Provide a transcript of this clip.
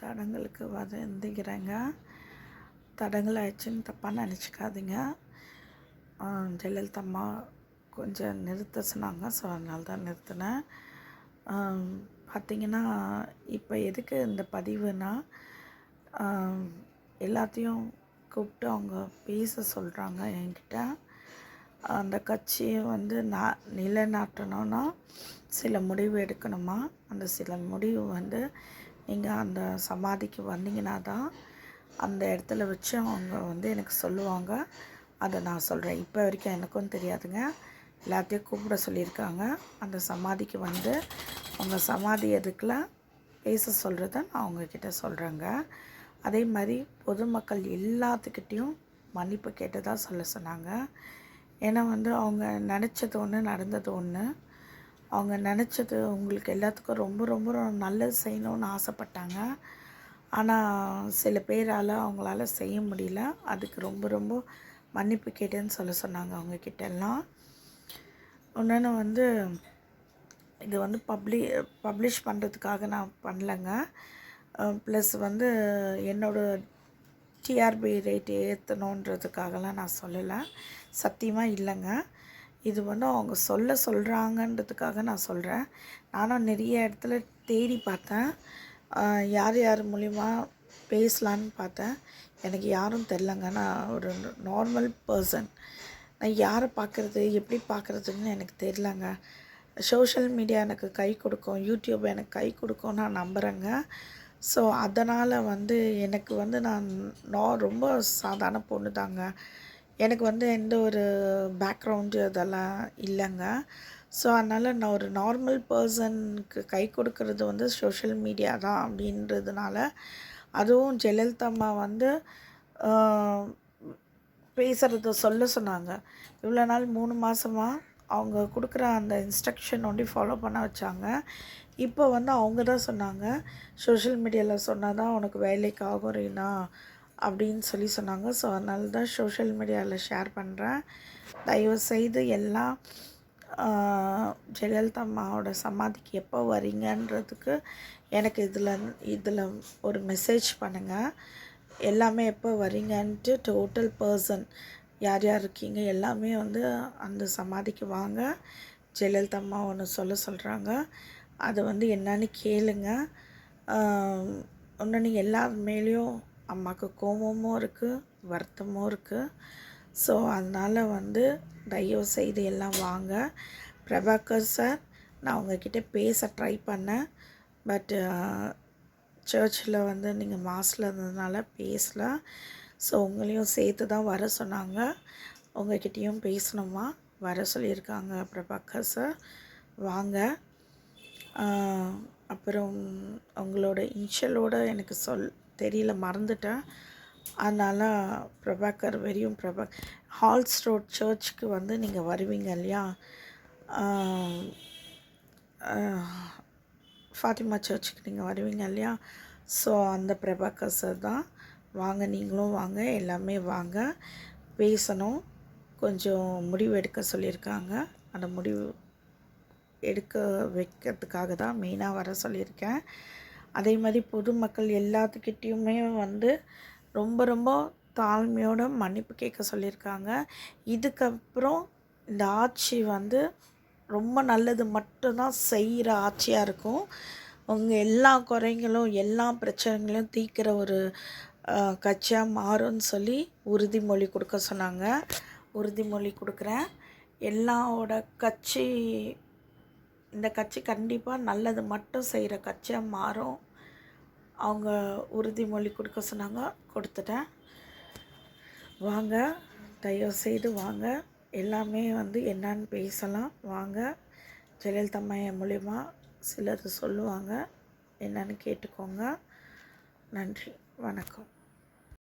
தடங்களுக்கு வந்துங்கிறேங்க. தடங்கள் ஆயிடுச்சுன்னு தப்பாக நினச்சிக்காதீங்க. ஜெயலலிதா அம்மா கொஞ்சம் நிறுத்த சொன்னாங்க. ஸோ அதனால தான் நிறுத்தினேன். பார்த்திங்கன்னா, இப்போ எதுக்கு இந்த பதிவுனா, எல்லாத்தையும் கூப்பிட்டு அவங்க பேச சொல்கிறாங்க என்கிட்ட. அந்த கட்சியை நிலைநாட்டணும்னா சில முடிவு எடுக்கணுமா. அந்த சில முடிவு நீங்கள் அந்த சமாதிக்கு வந்தீங்கன்னா தான் அந்த இடத்துல வச்சு அவங்க எனக்கு சொல்லுவாங்க. அதை நான் சொல்கிறேன். இப்போ வரைக்கும் எனக்கும் தெரியாதுங்க. எல்லாத்தையும் கூப்பிட சொல்லியிருக்காங்க. அந்த சமாதிக்கு அவங்க சமாதி எதுக்குல பேச சொல்கிறத நான் அவங்கக்கிட்ட சொல்கிறேங்க. அதே மாதிரி பொதுமக்கள் எல்லாத்துக்கிட்டேயும் மன்னிப்பு கேட்டதாக சொல்ல சொன்னாங்க. ஏன்னா அவங்க நினச்சது ஒன்று, நடந்தது ஒன்று. அவங்க நினச்சது உங்களுக்கு எல்லாத்துக்கும் ரொம்ப ரொம்ப நல்லது செய்யணும்னு ஆசைப்பட்டாங்க. ஆனால் சில பேரால் அவங்களால செய்ய முடியல. அதுக்கு ரொம்ப ரொம்ப மன்னிப்பு கேட்டேன்னு சொல்ல சொன்னாங்க அவங்கக்கிட்டெல்லாம். இன்னொன்று இது பப்ளிஷ் பண்ணுறதுக்காக நான் பண்ணலைங்க. ப்ளஸ் என்னோடய டிஆர்பி ரேட் ஏற்றணுன்றதுக்காகலாம் நான் சொல்லலை. சத்தியமாக இல்லைங்க. இது அவங்க சொல்கிறாங்கன்றதுக்காக நான் சொல்கிறேன். நானும் நிறைய இடத்துல தேடி பார்த்தேன். யார் யார் மூலிமா பேசலான்னு பார்த்தேன். எனக்கு யாரும் தெரிலங்க. நான் ஒரு நார்மல் பர்சன். நான் யாரை பார்க்குறது, எப்படி பார்க்குறதுன்னு எனக்கு தெரிலங்க. சோஷியல் மீடியா எனக்கு கை கொடுக்கும், யூடியூப் எனக்கு கை கொடுக்கும் நான் நம்புகிறேங்க. ஸோ அதனால் எனக்கு நான் ரொம்ப சாதாரண பொண்ணு தாங்க. எனக்கு எந்த ஒரு பேக்ரவுண்டு அதெல்லாம் இல்லைங்க. ஸோ அதனால் நான் ஒரு நார்மல் பர்சனுக்கு கை கொடுக்கறது சோஷியல் மீடியா தான் அப்படின்றதுனால, அதுவும் ஜெயலலிதா அம்மா பேசுகிறத சொல்ல சொன்னாங்க. இவ்வளோ நாள் 3 மாதமாக அவங்க கொடுக்குற அந்த இன்ஸ்ட்ரக்ஷன் ஒண்டி ஃபாலோ பண்ண வச்சாங்க. இப்போ அவங்க தான் சொன்னாங்க, சோஷியல் மீடியாவில் சொன்னால் தான் உனக்கு வேலைக்கு ஆகும் ரீனா அப்படின்னு சொன்னாங்க. ஸோ அதனால தான் சோஷியல் மீடியாவில் ஷேர் பண்ணுறேன். தயவுசெய்து எல்லாம் ஜெயலலிதா அம்மாவோட சமாதிக்கு எப்போ வரீங்கன்றதுக்கு எனக்கு இதில் ஒரு மெசேஜ் பண்ணுங்கள். எல்லாமே எப்போ வரீங்கன்ட்டு டோட்டல் பர்சன் யார் யார் இருக்கீங்க எல்லாமே அந்த சமாதிக்கு வாங்க. ஜெயலலிதா அம்மா ஒன்று சொல்கிறாங்க. அது என்னன்னு கேளுங்க. ஒன்று எல்லார் மேலேயும் அம்மாவுக்கு கோபமும் இருக்குது, வருத்தமும் இருக்குது. ஸோ அதனால் தயவு செய்து எல்லாம் வாங்க. பிரபாகர் சார், நான் உங்ககிட்ட பேச ட்ரை பண்ணேன். பட்டு சர்ச்சில் நீங்கள் மாஸில் இருந்ததுனால பேசல. ஸோ உங்களையும் சேர்த்து தான் வர சொன்னாங்க. உங்கள்கிட்டையும் பேசணுமா, வர சொல்லியிருக்காங்க பிரபாகர் சார். வாங்க. அப்புறம் உங்களோட இனிஷியலோடு எனக்கு தெரியல, மறந்துட்டேன். அதனால் பிரபாகர் ஹால்ஸ் ரோட் சர்ச்சுக்கு நீங்கள் வருவீங்க இல்லையா, ஃபாத்திமா சர்ச்சுக்கு நீங்கள் வருவீங்க இல்லையா. ஸோ அந்த பிரபாகர் சார் தான். வாங்க, நீங்களும் வாங்க, எல்லாமே வாங்க. பேசணும். கொஞ்சம் முடிவு எடுக்க சொல்லியிருக்காங்க. அந்த முடிவு எடுக்க வைக்கிறதுக்காக தான் மெயினாக வர சொல்லியிருக்கேன். அதே மாதிரி பொதுமக்கள் எல்லாத்துக்கிட்டேயுமே ரொம்ப ரொம்ப தாழ்மையோட மன்னிப்பு கேட்க சொல்லியிருக்காங்க. இதுக்கப்புறம் இந்த ஆட்சி ரொம்ப நல்லது மட்டும்தான் செய்கிற ஆட்சியாக இருக்கும். அவங்க எல்லா குறைங்களும் எல்லா பிரச்சனைகளையும் தீர்க்கிற ஒரு கட்சியாக மாறும்னு உறுதிமொழி கொடுக்க சொன்னாங்க. உறுதிமொழி கொடுக்குறேன். இந்த கட்சி கண்டிப்பாக நல்லது மட்டும் செய்கிற கட்சியாக மாறும். அவங்க உறுதிமொழி கொடுக்க சொன்னாங்க, கொடுத்துட்டேன். வாங்க, தயவுசெய்து வாங்க. எல்லாமே என்னன்னு பேசலாம். வாங்க. ஜெயலலிதா அம்மா மூலிமா சிலர் சொல்லுவாங்க, என்னன்னு கேட்டுக்கோங்க. நன்றி, வணக்கம்.